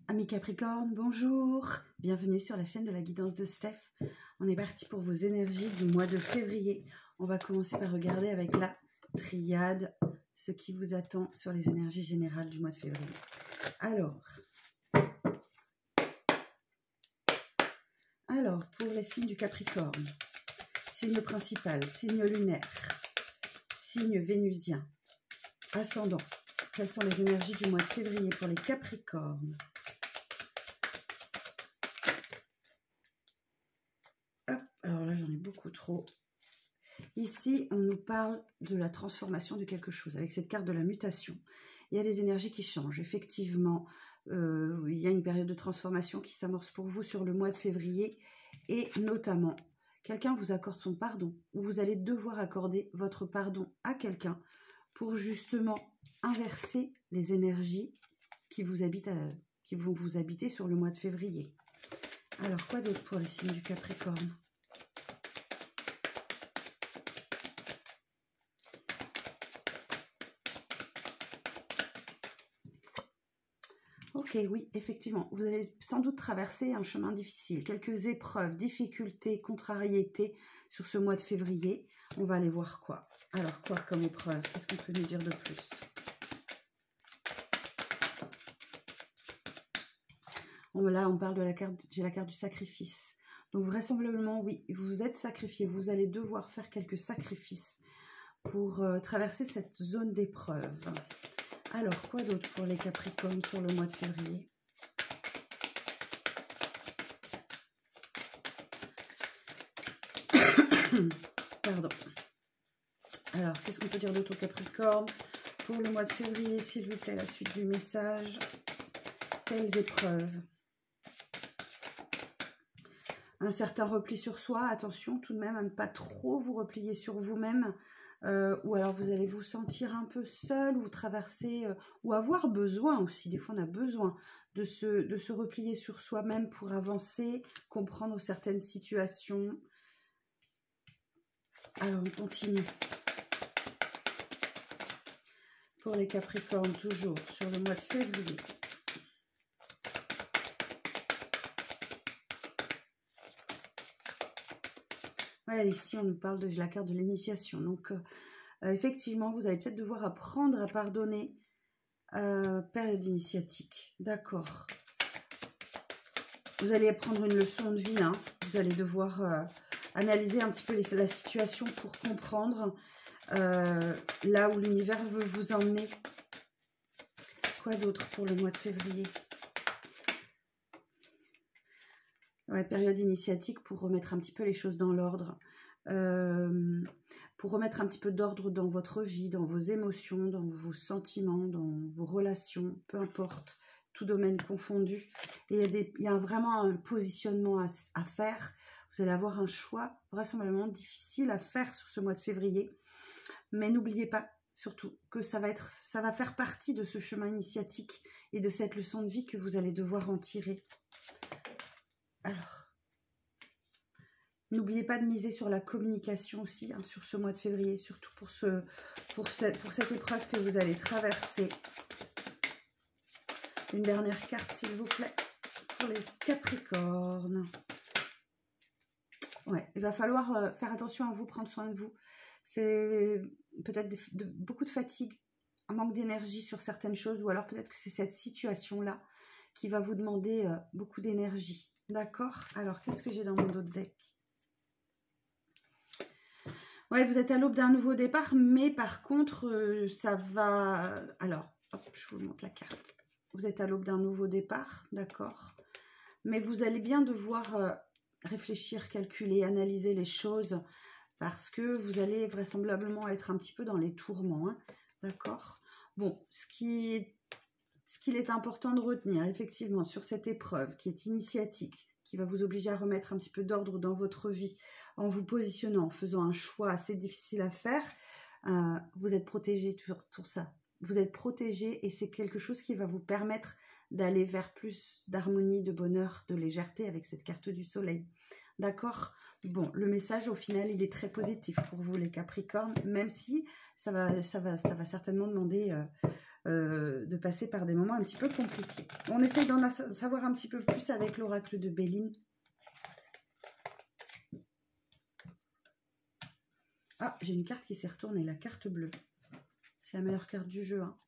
Amis Capricorne, bonjour, bienvenue sur la chaîne de la guidance de Steph. On est parti pour vos énergies du mois de février. On va commencer par regarder avec la triade ce qui vous attend sur les énergies générales du mois de février. Alors pour les signes du Capricorne, signe principal, signe lunaire, signe vénusien, ascendant. Quelles sont les énergies du mois de février pour les Capricornes? Hop, alors là, j'en ai beaucoup trop. Ici, on nous parle de la transformation de quelque chose. Avec cette carte de la mutation, il y a des énergies qui changent. Effectivement, il y a une période de transformation qui s'amorce pour vous sur le mois de février. Et notamment, quelqu'un vous accorde son pardon. Ou vous allez devoir accorder votre pardon à quelqu'un pour justement inverser les énergies qui vont vous habiter sur le mois de février. Alors, quoi d'autre pour les signes du Capricorne? Ok, oui, effectivement, vous allez sans doute traverser un chemin difficile, quelques épreuves, difficultés, contrariétés sur ce mois de février. On va aller voir quoi. Alors, quoi comme épreuve? Qu'est-ce qu'on peut nous dire de plus? Là, on parle de la carte, j'ai la carte du sacrifice. Donc, vraisemblablement, oui, vous êtes sacrifié. Vous allez devoir faire quelques sacrifices pour traverser cette zone d'épreuve. Alors, quoi d'autre pour les Capricornes sur le mois de février? Pardon. Alors, qu'est-ce qu'on peut dire d'autre aux Capricornes pour le mois de février, s'il vous plaît, la suite du message? Quelles épreuves? Un certain repli sur soi, attention tout de même à ne pas trop vous replier sur vous-même, ou alors vous allez vous sentir un peu seul, ou traverser, ou avoir besoin aussi, des fois on a besoin de se replier sur soi-même pour avancer, comprendre certaines situations. Alors on continue. Pour les Capricornes, toujours sur le mois de février. Ouais, ici, on nous parle de la carte de l'initiation. Donc, effectivement, vous allez peut-être devoir apprendre à pardonner. Période initiatique. D'accord. Vous allez prendre une leçon de vie. Hein. Vous allez devoir analyser un petit peu la situation pour comprendre là où l'univers veut vous emmener. Quoi d'autre pour le mois de février? Ouais, période initiatique pour remettre un petit peu les choses dans l'ordre. Pour remettre un petit peu d'ordre dans votre vie, dans vos émotions, dans vos sentiments, dans vos relations, peu importe, tout domaine confondu. Et il y a vraiment un positionnement à faire. Vous allez avoir un choix vraisemblablement difficile à faire sur ce mois de février. Mais n'oubliez pas, surtout, que ça va faire partie de ce chemin initiatique et de cette leçon de vie que vous allez devoir en tirer. Alors, n'oubliez pas de miser sur la communication aussi, hein, sur ce mois de février, surtout pour cette épreuve que vous allez traverser. Une dernière carte, s'il vous plaît, pour les Capricornes. Ouais, il va falloir faire attention à vous, prendre soin de vous. C'est peut-être beaucoup de fatigue, un manque d'énergie sur certaines choses, ou alors peut-être que c'est cette situation-là qui va vous demander beaucoup d'énergie. D'accord? Alors, qu'est-ce que j'ai dans mon autre deck? Ouais, vous êtes à l'aube d'un nouveau départ, mais par contre, ça va... Alors, hop, je vous montre la carte. Vous êtes à l'aube d'un nouveau départ, d'accord? Mais vous allez bien devoir réfléchir, calculer, analyser les choses, parce que vous allez vraisemblablement être un petit peu dans les tourments, hein, d'accord? Bon, ce qu'il est important de retenir, effectivement, sur cette épreuve qui est initiatique, qui va vous obliger à remettre un petit peu d'ordre dans votre vie, en vous positionnant, en faisant un choix assez difficile à faire, vous êtes protégé sur tout ça. Vous êtes protégé et c'est quelque chose qui va vous permettre d'aller vers plus d'harmonie, de bonheur, de légèreté avec cette carte du soleil. D'accord? Bon, le message au final, il est très positif pour vous les Capricornes, même si ça va certainement demander de passer par des moments un petit peu compliqués. On essaye d'en savoir un petit peu plus avec l'oracle de Béline. Ah, j'ai une carte qui s'est retournée, la carte bleue. C'est la meilleure carte du jeu, hein.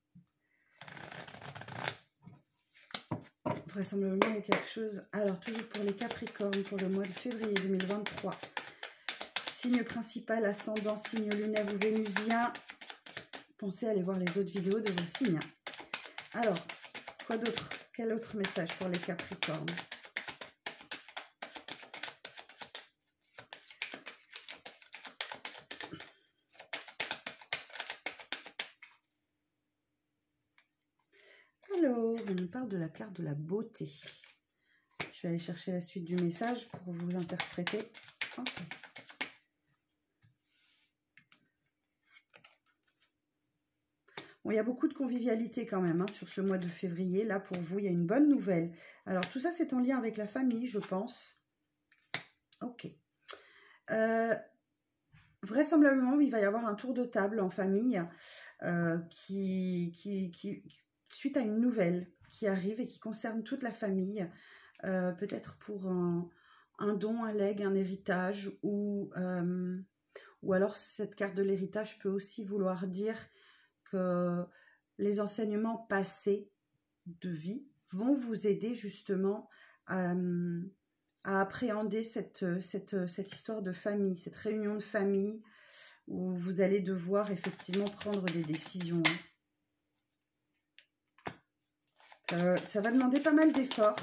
Vraisemblablement, il y a quelque chose. Alors, toujours pour les Capricornes, pour le mois de février 2023. Signe principal, ascendant, signe lunaire ou vénusien. Pensez à aller voir les autres vidéos de vos signes. Alors, quoi d'autre? Quel autre message pour les Capricornes? Alors, on nous parle de la carte de la beauté. Je vais aller chercher la suite du message pour vous interpréter. Okay. Bon, il y a beaucoup de convivialité quand même, hein, sur ce mois de février. Là, pour vous, il y a une bonne nouvelle. Alors, tout ça, c'est en lien avec la famille, je pense. Ok. Vraisemblablement, il va y avoir un tour de table en famille suite à une nouvelle qui arrive et qui concerne toute la famille. Peut-être pour un don, un legs, un héritage, ou alors cette carte de l'héritage peut aussi vouloir dire que les enseignements passés de vie vont vous aider justement à appréhender cette histoire de famille, cette réunion de famille où vous allez devoir effectivement prendre des décisions. Ça va demander pas mal d'efforts.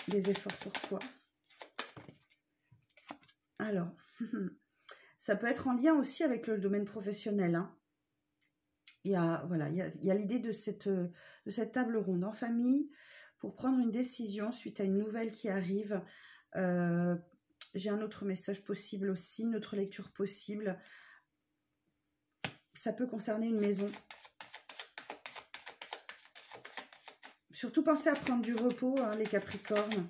Des efforts pourquoi? Alors, ça peut être en lien aussi avec le domaine professionnel, hein. Il y a l'idée de cette table ronde en famille pour prendre une décision suite à une nouvelle qui arrive. J'ai un autre message possible aussi, une autre lecture possible. Ça peut concerner une maison. Surtout pensez à prendre du repos, hein, les Capricornes.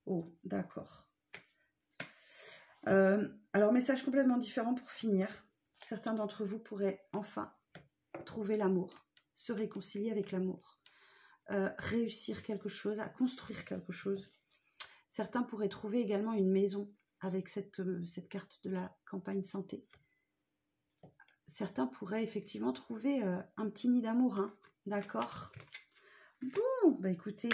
Oh, d'accord. Alors, message complètement différent pour finir. Certains d'entre vous pourraient enfin trouver l'amour, se réconcilier avec l'amour, réussir quelque chose, à construire quelque chose. Certains pourraient trouver également une maison avec cette carte de la campagne santé. Certains pourraient effectivement trouver un petit nid d'amour, hein, d'accord? Bon, bah écoutez...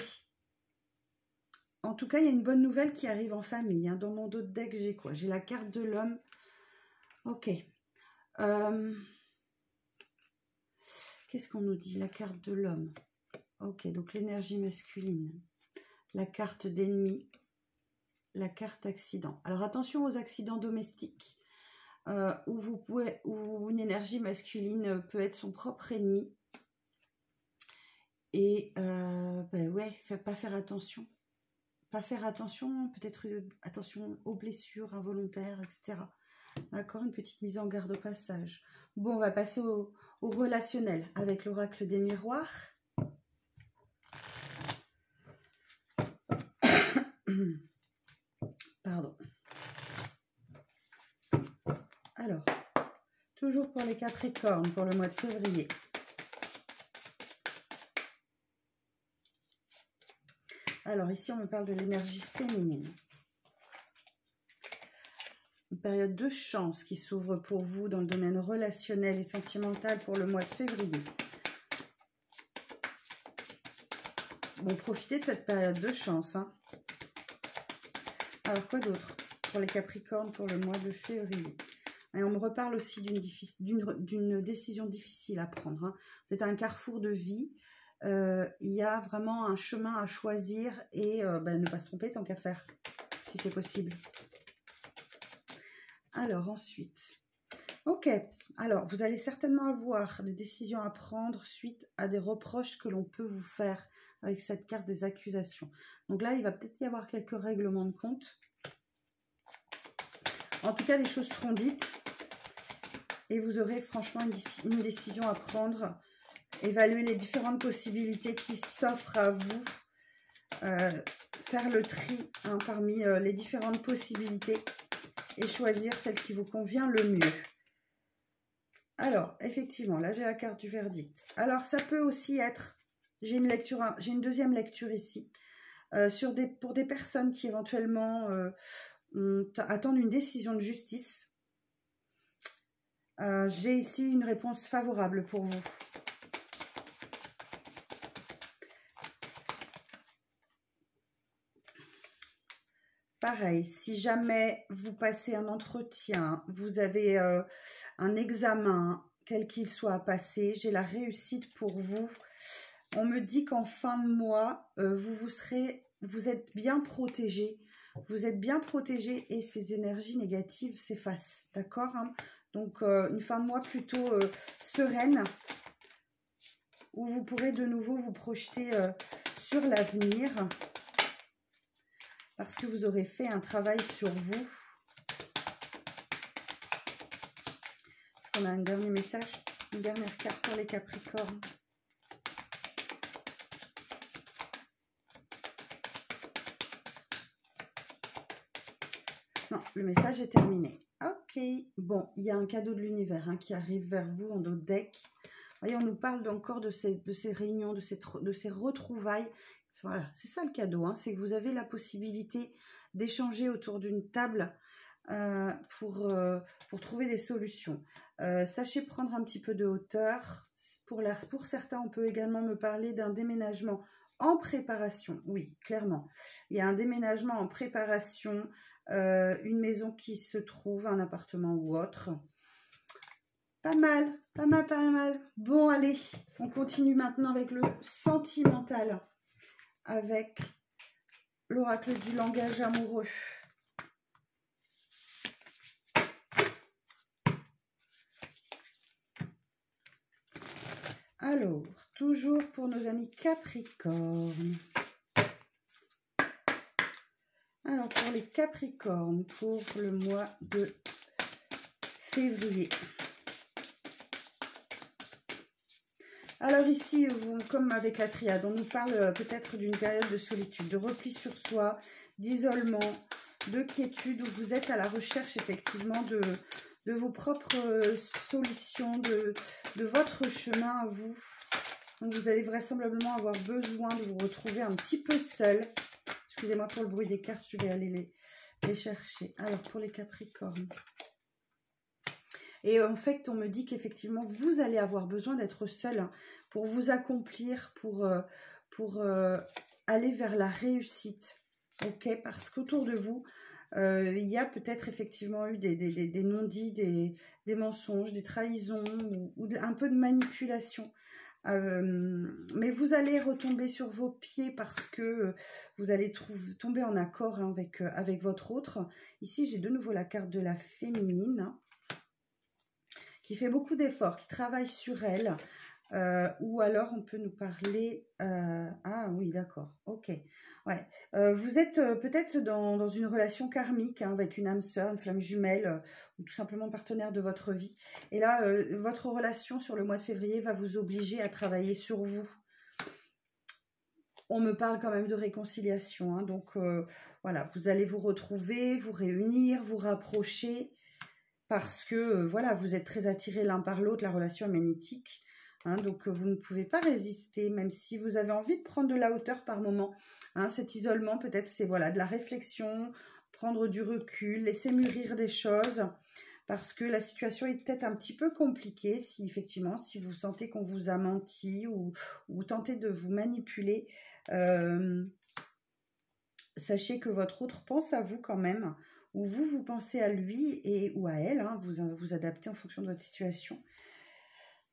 En tout cas, il y a une bonne nouvelle qui arrive en famille. Hein. Dans mon dos de deck, j'ai quoi? J'ai la carte de l'homme. Ok. Qu'est-ce qu'on nous dit? La carte de l'homme. Ok, donc l'énergie masculine. La carte d'ennemi. La carte accident. Alors attention aux accidents domestiques. Où une énergie masculine peut être son propre ennemi. Et ouais, pas faire attention. Pas faire attention, peut-être attention aux blessures involontaires, etc. D'accord, une petite mise en garde au passage. Bon, on va passer au relationnel avec l'oracle des miroirs. Pardon. Alors, toujours pour les Capricornes, pour le mois de février. Alors ici, on me parle de l'énergie féminine. Une période de chance qui s'ouvre pour vous dans le domaine relationnel et sentimental pour le mois de février. Bon, profitez de cette période de chance, hein. Alors, quoi d'autre pour les Capricornes pour le mois de février? Et on me reparle aussi d'une décision difficile à prendre, hein. Vous êtes à un carrefour de vie. Il y a vraiment un chemin à choisir et ne pas se tromper tant qu'à faire, si c'est possible. Alors ensuite, ok, alors vous allez certainement avoir des décisions à prendre suite à des reproches que l'on peut vous faire avec cette carte des accusations. Donc là, il va peut-être y avoir quelques règlements de compte. En tout cas, les choses seront dites et vous aurez franchement une décision à prendre. Évaluer les différentes possibilités qui s'offrent à vous. Faire le tri, hein, parmi les différentes possibilités et choisir celle qui vous convient le mieux. Alors, effectivement, là, j'ai la carte du verdict. Alors, ça peut aussi être, j'ai une deuxième lecture ici, pour des personnes qui éventuellement attendent une décision de justice. J'ai ici une réponse favorable pour vous. Pareil, si jamais vous passez un entretien, vous avez un examen, quel qu'il soit à passer, j'ai la réussite pour vous. On me dit qu'en fin de mois, vous êtes bien protégé. Vous êtes bien protégé et ces énergies négatives s'effacent. D'accord, hein? Donc, une fin de mois plutôt sereine, où vous pourrez de nouveau vous projeter sur l'avenir. Parce que vous aurez fait un travail sur vous. Est-ce qu'on a un dernier message, une dernière carte pour les Capricornes? Non, le message est terminé. Ok, bon, il y a un cadeau de l'univers hein, qui arrive vers vous en dos de deck. Voyez, on nous parle encore de ces réunions, de ces retrouvailles. Voilà, c'est ça le cadeau, hein, c'est que vous avez la possibilité d'échanger autour d'une table pour trouver des solutions. Sachez prendre un petit peu de hauteur. Pour certains, on peut également me parler d'un déménagement en préparation. Oui, clairement. Il y a un déménagement en préparation, une maison qui se trouve, un appartement ou autre. Pas mal, pas mal, pas mal. Bon, allez, on continue maintenant avec le sentimental, avec l'oracle du langage amoureux. Alors, toujours pour nos amis Capricornes. Alors, pour les Capricornes, pour le mois de février. Alors ici, comme avec la triade, on nous parle peut-être d'une période de solitude, de repli sur soi, d'isolement, de quiétude, où vous êtes à la recherche effectivement de vos propres solutions, de votre chemin à vous. Donc vous allez vraisemblablement avoir besoin de vous retrouver un petit peu seul. Excusez-moi pour le bruit des cartes, je vais aller les chercher. Alors pour les Capricornes. Et en fait, on me dit qu'effectivement, vous allez avoir besoin d'être seul hein, pour vous accomplir, pour aller vers la réussite. Ok, parce qu'autour de vous, il y a peut-être effectivement eu des non-dits, des mensonges, des trahisons ou un peu de manipulation. Mais vous allez retomber sur vos pieds parce que vous allez tomber en accord hein, avec votre autre. Ici, j'ai de nouveau la carte de la féminine. Hein, qui fait beaucoup d'efforts, qui travaille sur elle, ou alors on peut nous parler... ah oui, d'accord, ok. Ouais. Vous êtes peut-être dans une relation karmique hein, avec une âme sœur, une flamme jumelle, ou tout simplement partenaire de votre vie. Et là, votre relation sur le mois de février va vous obliger à travailler sur vous. On me parle quand même de réconciliation, hein, donc voilà, vous allez vous retrouver, vous réunir, vous rapprocher, parce que, voilà, vous êtes très attirés l'un par l'autre, la relation est magnétique. Hein, donc, vous ne pouvez pas résister, même si vous avez envie de prendre de la hauteur par moment. Hein, cet isolement, peut-être, c'est voilà, de la réflexion, prendre du recul, laisser mûrir des choses. Parce que la situation est peut-être un petit peu compliquée, si effectivement, si vous sentez qu'on vous a menti ou tentez de vous manipuler. Sachez que votre autre pense à vous quand même, ou vous pensez à lui ou à elle, hein, vous adaptez en fonction de votre situation.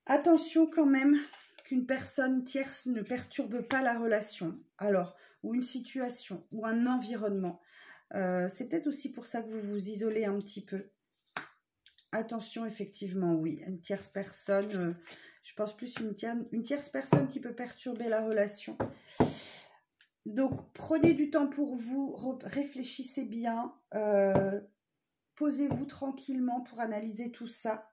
Attention quand même qu'une personne tierce ne perturbe pas la relation, alors, ou une situation, ou un environnement. C'est peut-être aussi pour ça que vous vous isolez un petit peu. Attention, effectivement, oui, une tierce personne, je pense plus une tierce personne qui peut perturber la relation. Donc, prenez du temps pour vous, réfléchissez bien, posez-vous tranquillement pour analyser tout ça.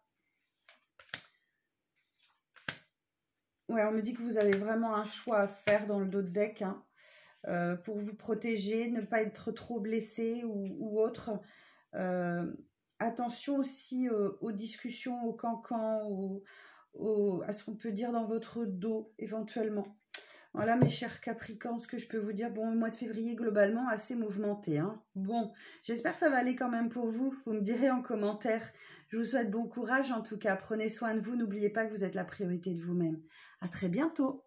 Ouais, on me dit que vous avez vraiment un choix à faire dans le dos de deck, hein, pour vous protéger, ne pas être trop blessé ou autre. Attention aussi aux discussions, au cancan, à ce qu'on peut dire dans votre dos éventuellement. Voilà mes chers Capricornes, ce que je peux vous dire. Bon, le mois de février globalement assez mouvementé, hein. Bon, j'espère que ça va aller quand même pour vous. Vous me direz en commentaire. Je vous souhaite bon courage en tout cas. Prenez soin de vous. N'oubliez pas que vous êtes la priorité de vous-même. À très bientôt.